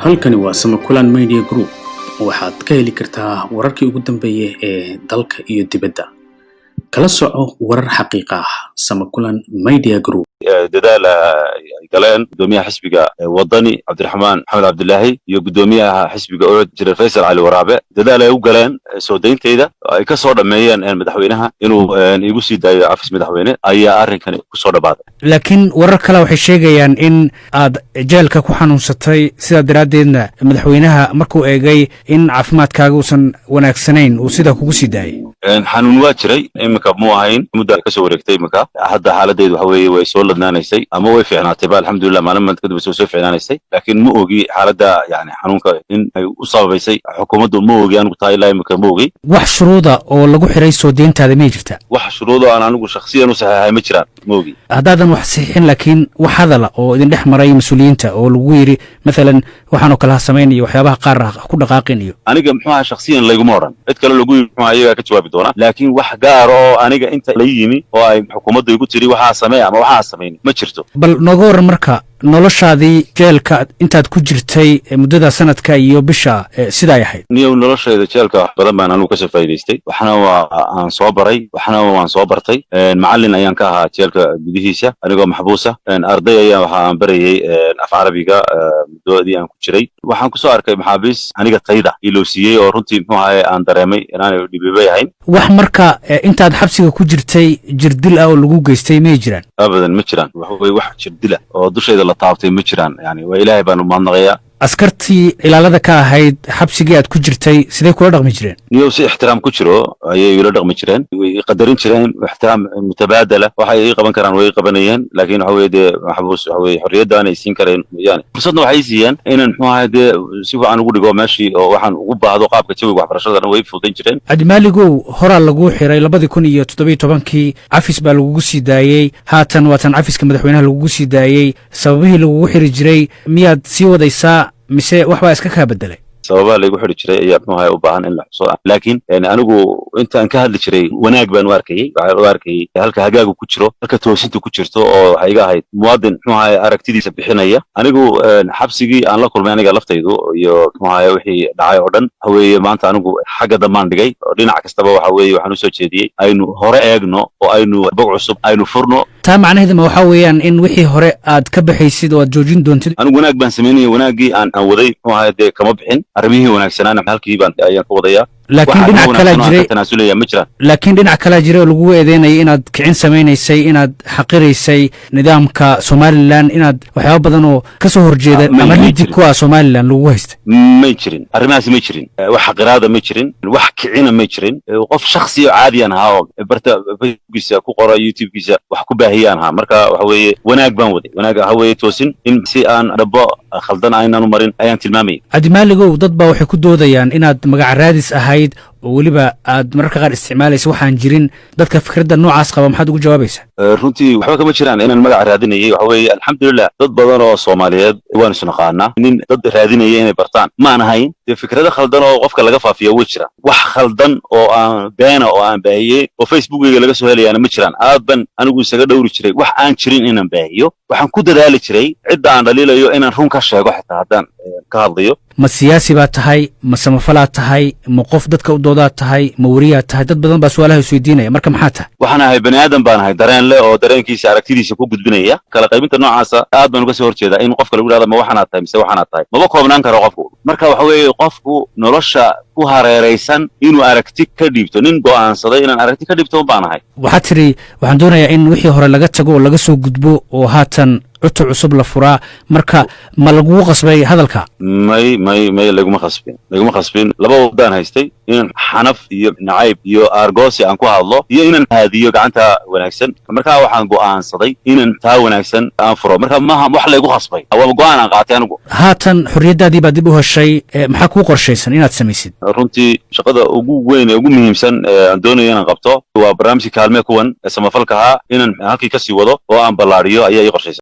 halkani waa Samakulan Media Group waxaad ka heli kartaa wararkii ugu dambeeyay ee dalka iyo dibadda kala soco warar xaqiiqo ah Samakulan Media Group dadaal galeen gudoomiyaha xisbiga wadani Cabdiraxmaan Maxamed Cabdullaahi iyo gudoomiyaha xisbiga oo jiray Faysal Ali Waraabe dadaal ay u galeen soo deynteeda ay ka soo dhameeyeen madaxweynaha inuu igu sii daayo afis madaxweyne ayaa arrinkan ku soo dhawaaday laakiin warar kale waxay sheegayaan in aad jeelka ku xanuunsatay sida daraadeedna madaxweynaha markuu eegay in caafimaadkaaga uusan wanaagsanayn uu sida kugu sii daayay xanuun waa jiray imika muu ahayn muddo ka soo wareegtay imika hadda xaaladeedu waxa weeye way soo ladnaanaysay ama way fiicnaatay alxamdulillah maalin kadib soo fiicnaanaysay laakiin ma ogi xaaladda yani xanuunka in ay u sababaysay xukuumaddu ma ogi anigu tahay ilaa imika ma ogi wax shuruuda oo lagu xiray soo deyntaada ma jirta wax shuruudo aan anigu shakhsiyan u saxeexay ma jiraan ma ogi haddaadan wax saxiixin laakiin wax hadala oo idin dhex maray mas'uuliyiinta oo lagu yiri maalan waxaan oo kala sameeyay waxyaabaha qaar ah ku dhaqaaqin iyo aniga muxuu ahaa shakhsiyan layguma oran cid kale lagu yiri muxuu ayaga ka jawaabi doona laakiin wax gaar oo aniga inta la yimi oo ay xukuumaddu igu tiri waxa sameeyay ama waxa sameeyay ma jirto bal nooga waran marka noloshaadii jeelka intaad ku jirtay muddada sanadka iyo bisha sida ay ahayd niyow noloshayda jeelka wax badan baan anigu ka soo faa'iidaystay waxna aan soo baray waxna waan soo bartay macallin ayaan ka ahaa jeelka gudihiisa anigoo maxbuusa arday ayaan waxa aan barayay af carabiga muddoodii aan ku jiray waxaan ku soo arkay maxaabiis aniga tayda ilo siiyay oo runtii muxuu ahaa aan dareemay inaanay dhibibay ahayn wax marka intaad xabsiga ku jirtay jirdil ah oo lagu geystay ma jiraan abadan ma jiraan wax jirdil ah oo dushayda taabtay ma jiraan yani waa ilaahay baan u mahadnaqayaa askartii ilaalada ka ahayd xabsigii aad ku jirtay sidee kula dhaqmi jireen niyow si ixtiraam ku jiro ayay ila dhaqmi jireen way qadarin jireen ixtiraam mutabaadala waxay ay qaban karaan way qabanayeen laakiin waxa weeye dee maxbuus waxa weeye xorriyadda aanay siin kareen yani fursadna waxay siiyeen inaan muxuu ahaa dee si fiican ugu dhigo meeshii oo waxaan ugu baahdo qaabka jawiga waxbarashadana way fududayn jireen cabdimaaligow horaa lagu xiray 2017 cafis baa lagugu sii daayey haatan waatan cafiska madaxweynaha lagugu sii daayey sababihii lagugu xiri jiray miyaad sii wadaysaa mise wax baa iska kaa bedelay sababaha laygu xiri jiray ayaa muxuu u baahan in la xuso laakiin anigu intaan ka hadli jiray wanaag baan u arkayay halka hagaagu ku jiro halka toosintu ku jirto oo waxay iga ahayd muwaadin muxuu aragtidiisa bixinaya anigu xabsigii aan la kulmay aniga laftaydu iyo muxuu wixii dhacay oo dhan waxa weeye maanta anigu xagga damaan dhigay oo dhinac kastaba waxa weeye waxaan u soo jeediyey aynu hore eegno oo aynu bog cusub aynu furno taa macnaheedu ma waxa weeyaan in wixii hore aad ka baxaysid oo aad joojin doontid anigu wanaag baan sameynayay wanaagii aan waday muxuu dee kama bixin arrimihii wanaagsanaana halkii baan ayaan ka wadayaa laakiin dhinac kala jiray oo lagu eedeynayay inaad kicin samaynaysay inaad xaqiraysay nidaamka Soomaaliland inaad waxyaabo badan oo ka soo horjeeda ama liddi ku ah Soomaaliland lagu haystay ma jirin arrimahaas ma jirin wax xaqiraada ma jirin wax kicina ma jirin qof shakhsi oo caadi ah oo barta Facebookisa ku qora YouTubekiisa wax ku baahiyaan ha marka waxa weeye wanaag baan waday wanaag waxa weeye toosin in si aan dhabo khaldan aynan u marin ayaan tilmaamay Cabdimaaligow dad baa waxay ku doodayaan inaad magac raadis ahayd oo waliba aad mararka qaar isticmaalaysa waxaan jirin dadka fikradda noocaas qaba maxaad ugu jawaabaysaa runtii waxba kama jiraan inaan magac raadinayay waxa weeye alxamdulillah dad badan oo Soomaaliyeed waan isna qaanaa nin dad raadinaya inay bartaan ma aan ahayn fikrada khaldan oo qofka laga faafiyo way jiraan wax khaldan oo aan beena oo aan baahiyay oo Facebookayga laga soo helayaana ma jiraan aad ban anigu isaga dhowri jiray wax aan jirin inaan baahiyo waxaan ku dadaali jiray cidda aan dhaliilayo inaan run ka sheego xitaa haddaan ka hadlayo ma siyaasi baa tahay ma samafalaa tahay ma qof dadka u doodaa tahay ma wariyaa tahay dad badan baa su'aalaha isweydiinaya marka maxaa tahay waxaan ahay bani aadan baan ahay dareen leh oo dareenkiisa aragtidiisa ku gudbinaya kala qaybinta noocaasa aad baan uga soo horjeedaa in qofka lagu yiraahdo ma waxaanaad tahay mise waxaanaad tahay maba koobnaan karo qofku marka waxa weeye qofku nolosha ku hareeraysan inuu aragti ka dhiibto nin go'aansaday inaan aragti ka dhiibto baan ahay waxaad tiri waxaan doonayaa in wixii hore laga tago oo laga soo gudbo oo haatan cutub cusub la furaa marka ma lagu qasbay hadalka may laguma qasbin laba wadaan haystay in xanaf iyo nacayb iyo argoosi aan ku hadlo iyo inaan haadiyo gacanta wanaagsan marka waxaan go'aansaday inaan taa wanaagsan aan furo marka ma wax lagu qasbay waa go'aan aan qaatay anigu haatan xorriyadaadii baad dib u heshay maxaa ku qorshaysan inaad samaysid runtii shaqada ugu weyn ee ugu muhiimsan aan doonayo inaan qabto waa barnaamijka kaalme kuwan samafalka inaan halkii ka sii wado oo aan ballaariyo ayaa ii qorshaysan